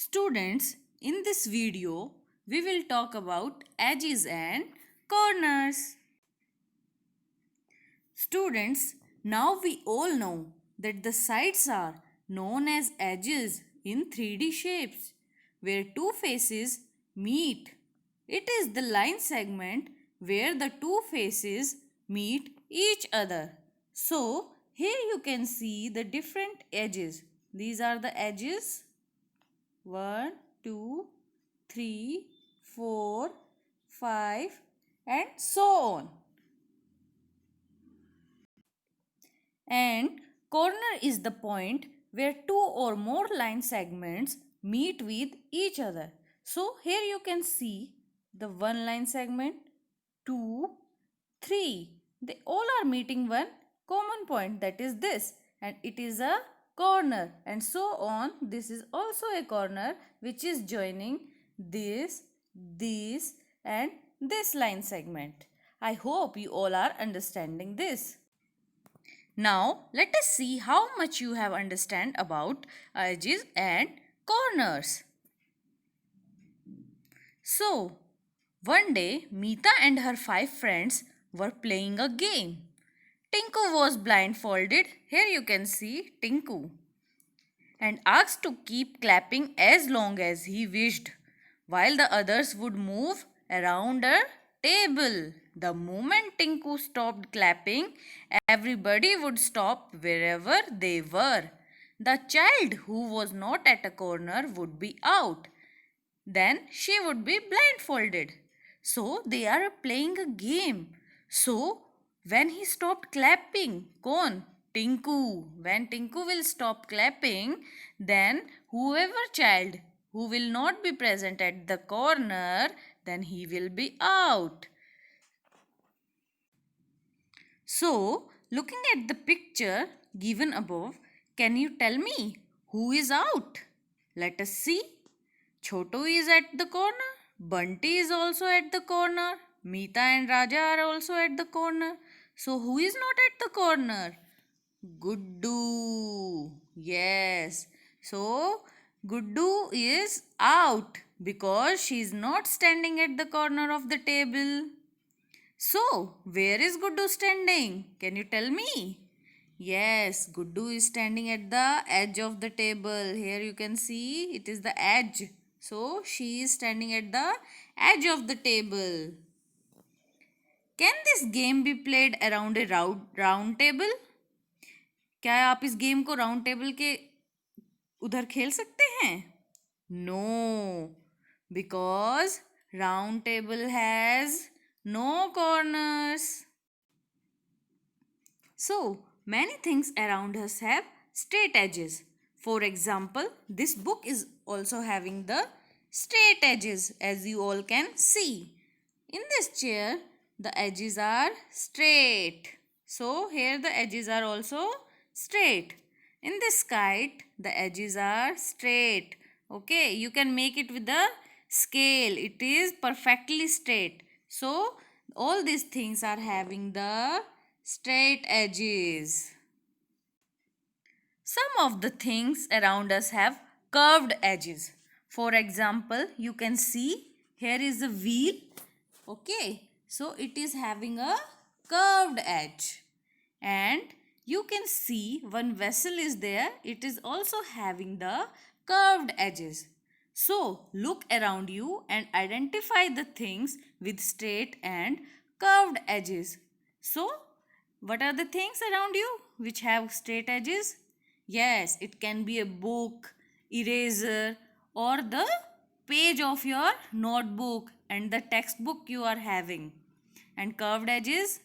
Students, in this video, we will talk about edges and corners. Students, now we all know that the sides are known as edges in 3D shapes, where two faces meet. It is the line segment where the two faces meet each other. So, here you can see the different edges. These are the edges 1, 2, 3, 4, 5, and so on. And corner is the point where two or more line segments meet with each other. So here you can see the one line segment, 2, 3. They all are meeting one common point, that is this, and it is a corner, and so on. This is also a corner which is joining this, and this line segment. I hope you all are understanding this. Now let us see how much you have understand about edges and corners. So, one day Meeta and her 5 friends were playing a game. Tinku was blindfolded, here you can see Tinku, and asked to keep clapping as long as he wished, while the others would move around a table. The moment Tinku stopped clapping, everybody would stop wherever they were. The child who was not at a corner would be out. Then she would be blindfolded. So they are playing a game. So when he stopped clapping, Kon? Tinku. When Tinku will stop clapping, then whoever child who will not be present at the corner, then he will be out. So, looking at the picture given above, can you tell me who is out? Let us see. Chotu is at the corner. Bunty is also at the corner. Meeta and Raja are also at the corner. So, who is not at the corner? Guddu. Yes. So, Guddu is out because she is not standing at the corner of the table. So, where is Guddu standing? Can you tell me? Yes, Guddu is standing at the edge of the table. Here you can see it is the edge. So, she is standing at the edge of the table. Can this game be played around a round table? क्या आप इस game को round table के उधर खेल सकते हैं? No, because round table has no corners. So, many things around us have straight edges. For example, this book is also having the straight edges, as you all can see. In this chair, the edges are straight. So, here the edges are also straight. In this kite, the edges are straight. Okay, you can make it with the scale. It is perfectly straight. So, all these things are having the straight edges. Some of the things around us have curved edges. For example, you can see here is a wheel. Okay, so it is having a curved edge. And you can see one vessel is there. It is also having the curved edges. So, look around you and identify the things with straight and curved edges. So, what are the things around you which have straight edges? Yes, it can be a book, eraser, or the page of your notebook and the textbook you are having. And curved edges?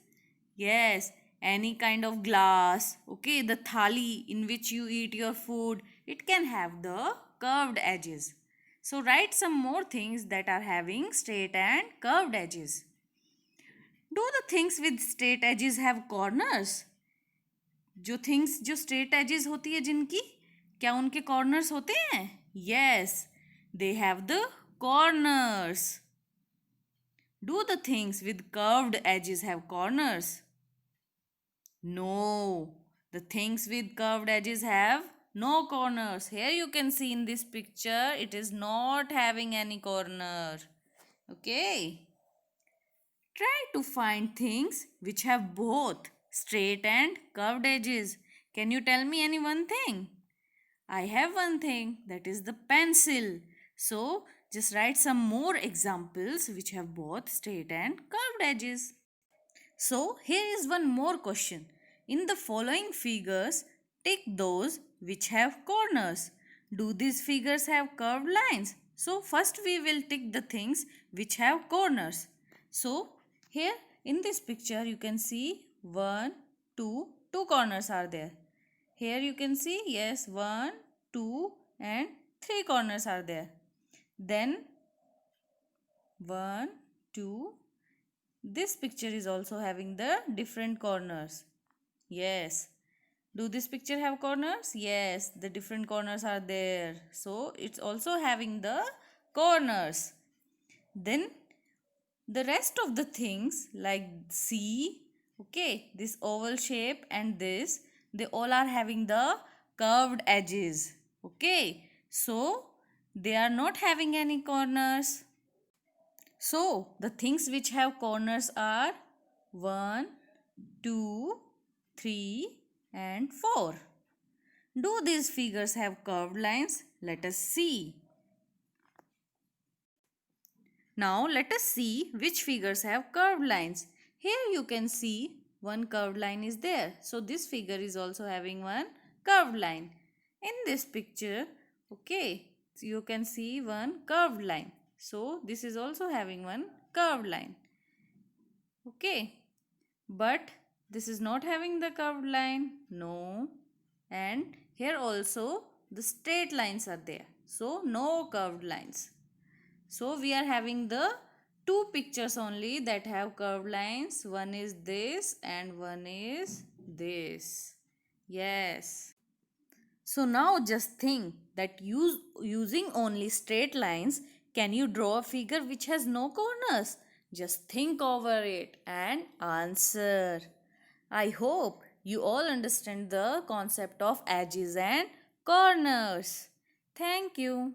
Yes, any kind of glass, okay, the thali in which you eat your food, it can have the curved edges. So write some more things that are having straight and curved edges. Do the things with straight edges have corners? जो straight edges होती है जिनकी, क्या उनके corners होते हैं? Yes, they have the corners. Do the things with curved edges have corners? No, the things with curved edges have no corners. Here you can see in this picture, it is not having any corner. Okay. Try to find things which have both straight and curved edges. Can you tell me any one thing? I have one thing, that is the pencil. So just write some more examples which have both straight and curved edges. So here is one more question. In the following figures, tick those which have corners. Do these figures have curved lines? So first we will tick the things which have corners. So here in this picture you can see two corners are there. Here you can see, yes, 1, 2 and 3 corners are there. Then 1, 2. This picture is also having the different corners. Yes. Do this picture have corners? Yes, the different corners are there. So it's also having the corners. Then the rest of the things like C, okay, this oval shape and this, they all are having the curved edges. Okay, so they are not having any corners. So the things which have corners are 1, 2, 3 and 4. Do these figures have curved lines? Let us see. Now let us see which figures have curved lines. Here you can see one curved line is there. So this figure is also having one curved line. In this picture, okay, so you can see one curved line. So this is also having one curved line. Okay, but this is not having the curved line. No. And here also the straight lines are there. So no curved lines. So we are having the two pictures only that have curved lines. One is this and one is this. Yes. So now just think that using only straight lines, can you draw a figure which has no corners? Just think over it and answer. I hope you all understand the concept of edges and corners. Thank you.